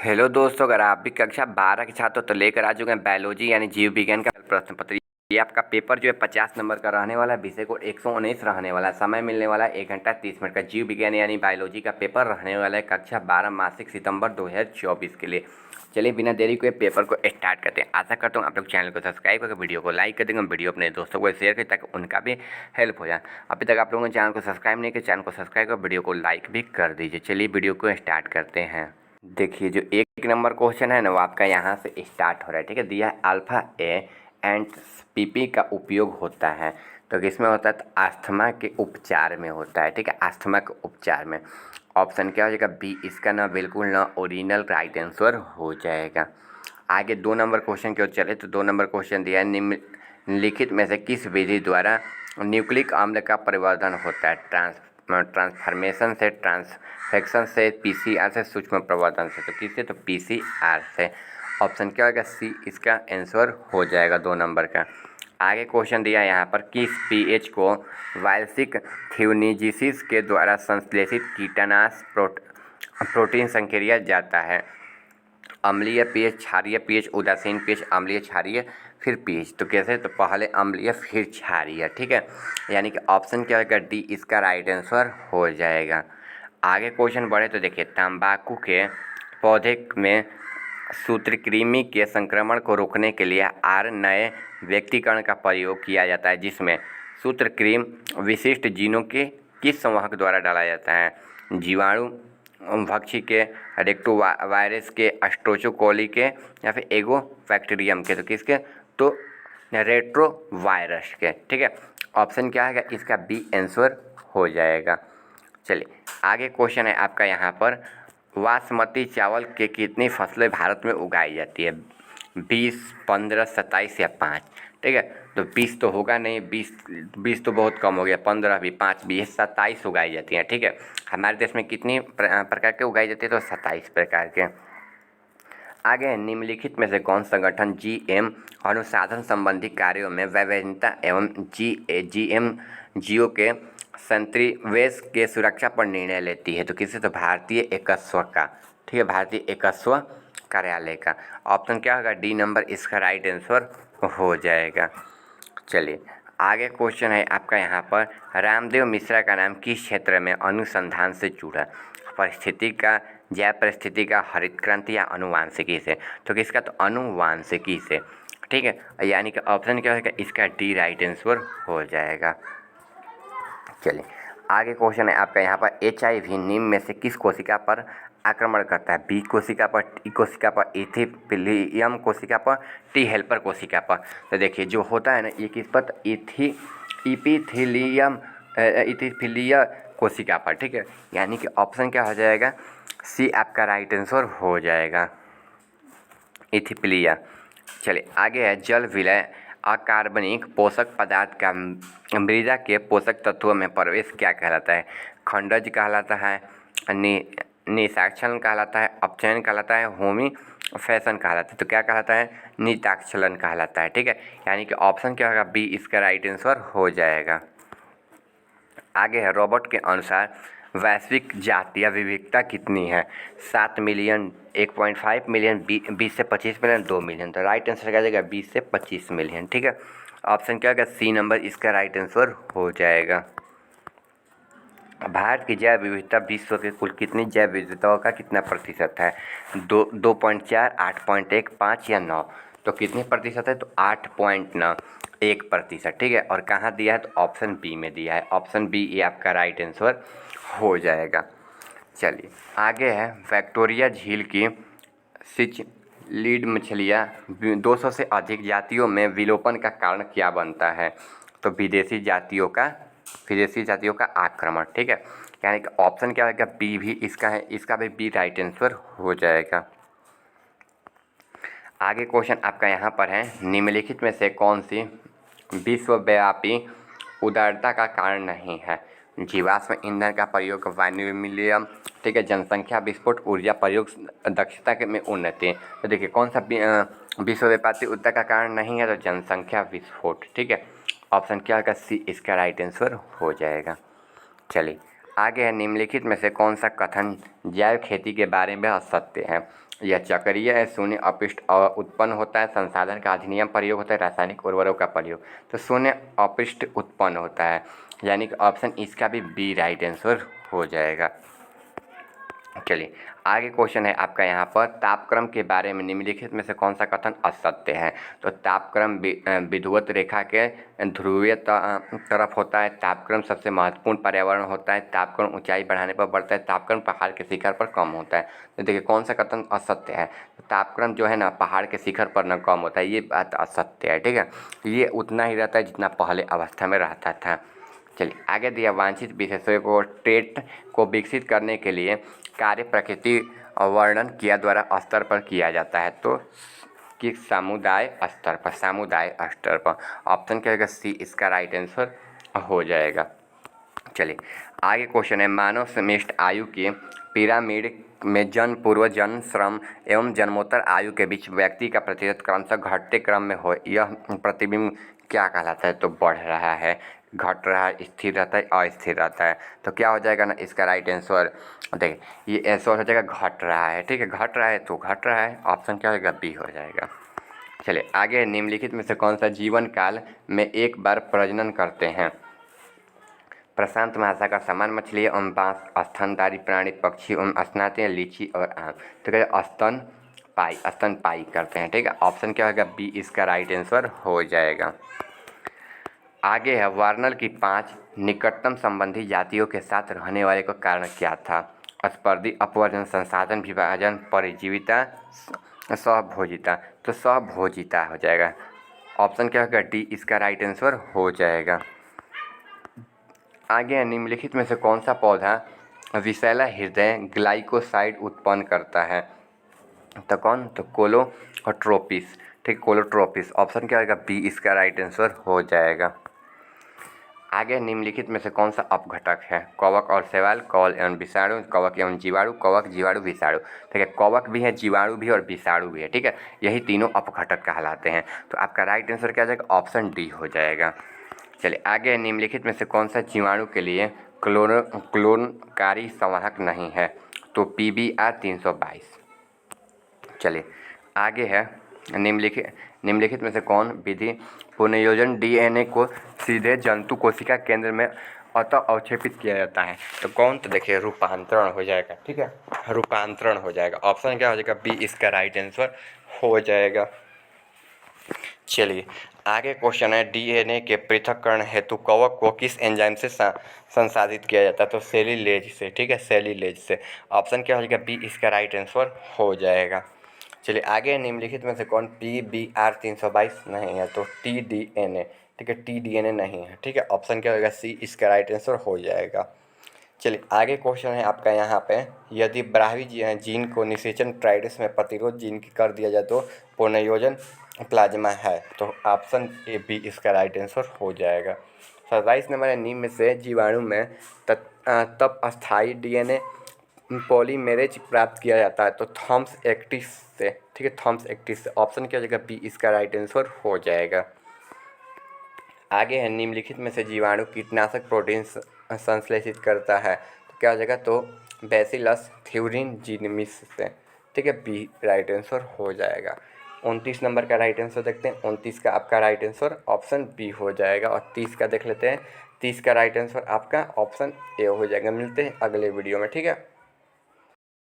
Hello दोस्तों, अगर आप भी कक्षा 12 के छात्र हो तो लेकर आ चुके हैं बायोलॉजी यानी जीव विज्ञान का प्रश्न पत्र। ये आपका पेपर जो है 50 नंबर का रहने वाला है। विषय कोड 119 रहने वाला है। समय मिलने वाला है 1 घंटा 30 मिनट का। जीव विज्ञान यानी बायोलॉजी का पेपर रहने वाला है कक्षा 12 मासिक सितंबर 2024 के लिए। चलिए बिना देरी को पेपर को स्टार्ट करते हैं। आशा करता हूँ आप लोग चैनल को सब्सक्राइब करके वीडियो को लाइक कर देंगे, वीडियो अपने दोस्तों को शेयर करें ताकि उनका भी हेल्प हो जाए। अभी तक आप लोगों ने चैनल को सब्सक्राइब नहीं किया, चैनल को सब्सक्राइब कर वीडियो को लाइक भी कर दीजिए। चलिए वीडियो को स्टार्ट करते हैं। देखिए जो एक नंबर क्वेश्चन है ना वो आपका यहाँ से स्टार्ट हो रहा है। ठीक है, दिया है अल्फा ए एंड पीपी का उपयोग होता है तो किसमें होता है? तो अस्थमा के उपचार में होता है। ठीक है, अस्थमा के उपचार में। ऑप्शन क्या हो जाएगा? बी। इसका ना बिल्कुल ना ओरिजिनल राइट आंसर हो जाएगा। आगे 2 नंबर क्वेश्चन की ओर चले तो 2 नंबर क्वेश्चन दिया है निम्नलिखित में से किस विधि द्वारा न्यूक्लिक अम्ल का परिवर्धन होता है? ट्रांसफॉर्मेशन से, ट्रांसफेक्शन से, पीसीआर से, सूक्ष्म प्रवर्धन से। तो किससे? तो पीसीआर से। ऑप्शन क्या होगा? सी इसका आंसर हो जाएगा 2 नंबर का। आगे क्वेश्चन दिया है यहाँ पर किस पीएच को वायल्सिक थ्योनिजिसिस के द्वारा संश्लेषित कीटनाश प्रोटीन संक्रिया जाता है? अम्लीय पीएच, क्षारीय पीएच, उदासीन पीएच, अम्लीय, क्षारीय, फिर पीएच। तो कैसे? तो पहले अम्लीय फिर क्षारीय। ठीक है, यानी कि ऑप्शन क्या होगा? डी इसका राइट आंसर हो जाएगा। आगे क्वेश्चन बढ़े तो देखिए तंबाकू के पौधे में सूत्रकृमि के संक्रमण को रोकने के लिए आर नए व्यक्तिकरण का प्रयोग किया जाता है जिसमें सूत्रकृमि विशिष्ट जीनों के किस संवाहक द्वारा डाला जाता है? जीवाणु भक्षी के, रेक्टो वायरस के, अस्ट्रोचोकोली के, या फिर एगो बैक्टीरियम के। तो किसके? तो रेट्रो वायरस के। ठीक है, ऑप्शन क्या है? इसका बी आंसर हो जाएगा। चलिए आगे क्वेश्चन है आपका यहाँ पर बासमती चावल के कितनी फसलें भारत में उगाई जाती है? 20, 15, 27 या 5? ठीक है, तो 20 तो होगा नहीं, 20 तो बहुत कम हो गया, 15 भी, 5 भी, 27 उगाई जाती हैं। ठीक है, हमारे देश में कितनी प्रकार के उगाई जाती है? तो 27 प्रकार के। आगे निम्नलिखित में से कौन संगठन जीएम अनुसाधन संबंधी कार्यों में वैज्ञानिकता एवं जीएम जीओ के संत्रिवेश के सुरक्षा पर निर्णय लेती है? तो किससे? तो भारतीय एकस्व का। ठीक है, भारतीय एकस्व कार्यालय का। ऑप्शन क्या होगा? डी नंबर इसका राइट आंसर हो जाएगा। चलिए आगे क्वेश्चन है आपका यहाँ पर रामदेव मिश्रा का नाम किस क्षेत्र में अनुसंधान से जुड़ा? परिस्थिति का, जैव परिस्थिति का, हरित क्रांति या अनुवांशिकी से? तो किसका? तो अनुवांशिकी से। ठीक है, यानी कि ऑप्शन क्या होगा? इसका डी राइट आंसर हो जाएगा। चलिए आगे क्वेश्चन है आपका यहाँ पर HIV निम्न में से किस कोशिका पर आक्रमण करता है? बी कोशिका पर, टी कोशिका पर, इथिपीलियम कोशिका पर, टी हेल्पर कोशिका पर? तो देखिए जो होता है ना ये किस पर? इथिपीलिया कोशिका पर। ठीक है, यानी कि ऑप्शन क्या हो जाएगा? सी आपका राइट आंसर हो जाएगा, इथिपीलिया। चलिए आगे है जल विलय अकार्बनिक पोषक पदार्थ का मृदा के पोषक तत्वों में प्रवेश क्या कहलाता है? खंडज कहलाता है, निषाक्षलन कहलाता है, अपचयन कहलाता है, होमी फैशन कहलाता है? तो क्या कहलाता है? निषाक्षलन कहलाता है। ठीक है, यानी कि ऑप्शन क्या होगा? बी इसका राइट आंसर हो जाएगा। आगे है रॉबर्ट के अनुसार वैश्विक जातीय विविधता कितनी है? 7 मिलियन, 1.5 मिलियन, 20 से 25 मिलियन, 2 मिलियन? तो राइट आंसर क्या जाएगा? 20 से 25 मिलियन। ठीक है, ऑप्शन क्या होगा? सी नंबर इसका राइट आंसर हो जाएगा। भारत की जैव विविधता विश्व के कुल कितनी जैव विविधताओं का कितना प्रतिशत है? 2.4, 8.1, 5 या 9? तो कितने प्रतिशत है? तो 8.9, 1%। ठीक है, और कहाँ दिया है? तो ऑप्शन बी में दिया है। ऑप्शन बी ये आपका राइट आंसर हो जाएगा। चलिए आगे है विक्टोरिया झील की सिचलिड मछलियाँ 200 से अधिक जातियों में विलोपन का कारण क्या बनता है? तो विदेशी जातियों का आक्रमण। ठीक है, यानी कि ऑप्शन क्या होगा? बी भी इसका है, इसका भी बी राइट आंसर हो जाएगा। आगे क्वेश्चन आपका यहाँ पर है निम्नलिखित में से कौन सी विश्वव्यापी उदारता का कारण नहीं है? जीवाश्म ईंधन का प्रयोग, वैनिलियम, ठीक है, जनसंख्या विस्फोट, ऊर्जा प्रयोग दक्षता में उन्नति? तो देखिए कौन सा विश्वव्यापी उदारता का कारण नहीं है? तो जनसंख्या विस्फोट। ठीक है, ऑप्शन क्या होगा? सी इसका राइट आंसर हो जाएगा। चलिए आगे है निम्नलिखित में से कौन सा कथन जैव खेती के बारे में असत्य है। यह चक्रीय है, शून्य अपशिष्ट उत्पन्न होता है, संसाधन का अधिनियम प्रयोग होता है, रासायनिक उर्वरक का प्रयोग। तो शून्य अपशिष्ट उत्पन्न होता है, यानी कि ऑप्शन इसका भी बी राइट आंसर हो जाएगा। चलिए आगे क्वेश्चन है आपका यहाँ पर तापक्रम के बारे में निम्नलिखित में से कौन सा कथन असत्य है। तो तापक्रम विषुवत रेखा के ध्रुवीय तरफ होता है, तापक्रम सबसे महत्वपूर्ण पर्यावरण होता है, तापक्रम ऊंचाई बढ़ाने पर बढ़ता है, तापक्रम पहाड़ के शिखर पर कम होता है। तो देखिए कौन सा कथन असत्य है। तो तापक्रम जो है ना पहाड़ के शिखर पर न कम होता है, ये बात असत्य है। ठीक है, ये उतना ही रहता है जितना पहले अवस्था में रहता था। चलिए आगे दिया वांछित विशेषों को ट्रेट को विकसित करने के लिए कार्य प्रकृति वर्णन किया द्वारा स्तर पर किया जाता है। तो कि समुदाय स्तर पर, समुदाय स्तर पर। ऑप्शन क्या होगा, सी इसका राइट आंसर हो जाएगा। चलिए आगे क्वेश्चन है मानव समष्टि आयु के पिरामिड में जन्म पूर्व जन्म श्रम एवं जन्मोत्तर आयु के बीच व्यक्ति का प्रतिशत क्रमशः घटते क्रम में हो, यह प्रतिबिंब क्या कहलाता है। तो बढ़ रहा है, घट रहा है, स्थिर रहता है, अस्थिर रहता है। तो क्या हो जाएगा ना इसका राइट आंसर, देखिए ये आंसर हो जाएगा घट रहा है। ठीक है, घट रहा है तो घट रहा है, ऑप्शन क्या होगा, बी हो जाएगा। चलिए आगे निम्नलिखित में से कौन सा जीवन काल में एक बार प्रजनन करते हैं। प्रशांत महासागर समान मछली एवं बांस, स्तनधारी प्राणी, पक्षी एवं स्नाते लीची और आम। तो क्या स्तनपाई करते हैं। ठीक है, ऑप्शन क्या होगा, बी इसका राइट आंसर हो जाएगा। आगे है वर्नल की 5 निकटतम संबंधी जातियों के साथ रहने वाले का कारण क्या था। स्पर्धी, अपवर्जन, संसाधन विभाजन, परिजीविता, सहभोजिता। तो सहभोजिता हो जाएगा, ऑप्शन क्या होगा, डी इसका राइट आंसर हो जाएगा। आगे निम्नलिखित में से कौन सा पौधा विषैला हृदय ग्लाइकोसाइड उत्पन्न करता है। तो कौन, तो कोलोट्रोपिस। ठीक, कोलोट्रोपिस, ऑप्शन क्या होगा, बी इसका राइट आंसर हो जाएगा। आगे निम्नलिखित में से कौन सा अपघटक है। कवक और शैवाल, कवक एवं विषाणु, कवक एवं जीवाणु, कवक जीवाणु विषाणु। ठीक है, कवक भी है, जीवाणु भी और विषाणु भी है। ठीक है, यही तीनों अपघटक कहलाते हैं। तो आपका राइट आंसर क्या हो जाएगा, ऑप्शन डी हो जाएगा। चलिए आगे निम्नलिखित में से कौन सा जीवाणु के लिए क्लोनकारी संवाहक नहीं है। तो PBR 322। चलिए आगे है निम्नलिखित में से कौन विधि पुनर्योजन DNA को सीधे जंतु कोशिका केंद्र में अतः अवक्षेपित किया जाता है। तो कौन, तो देखिए रूपांतरण हो जाएगा। ठीक है, रूपांतरण हो जाएगा, ऑप्शन क्या हो जाएगा, बी इसका राइट आंसर हो जाएगा। चलिए आगे क्वेश्चन है DNA के पृथक्करण हेतु कवक को किस एंजाइम से संसाधित किया जाता है। तो सेल्यूलेज से। ठीक है, सेल्यूलेज से, ऑप्शन क्या हो जाएगा, बी इसका राइट आंसर हो जाएगा। चलिए आगे निम्नलिखित में से कौन PBR 322 नहीं है। तो TDNA। ठीक है, TDNA नहीं है। ठीक है, ऑप्शन क्या होगा, सी इसका राइट आंसर हो जाएगा। चलिए आगे क्वेश्चन है आपका यहाँ पे, यदि ब्राह्वी जीन को निषेचन ट्राइडस में प्रतिरोध जीन की कर दिया जाए तो पुनर्योजन प्लाज्मा है। तो ऑप्शन ए बी इसका राइट आंसर हो जाएगा। 27 नंबर है निम्न में से जीवाणु में तब अस्थायी DNA पॉलीमेरेज प्राप्त किया जाता है। तो थॉम्स एक्टिस से। ठीक है, थॉम्स एक्टिस से, ऑप्शन क्या हो जाएगा, बी इसका राइट आंसर हो जाएगा। आगे है निम्नलिखित में से जीवाणु कीटनाशक प्रोटीन संश्लेषित करता है। तो क्या हो जाएगा, तो बैसिलस थ्यूरिनजिमिस से। ठीक है, बी राइट आंसर हो जाएगा। 29 नंबर का राइट आंसर देखते हैं। 29 का आपका राइट आंसर ऑप्शन बी हो जाएगा। और 30 का देख लेते हैं। 30 का राइट आंसर आपका ऑप्शन ए हो जाएगा। मिलते हैं अगले वीडियो में। ठीक है।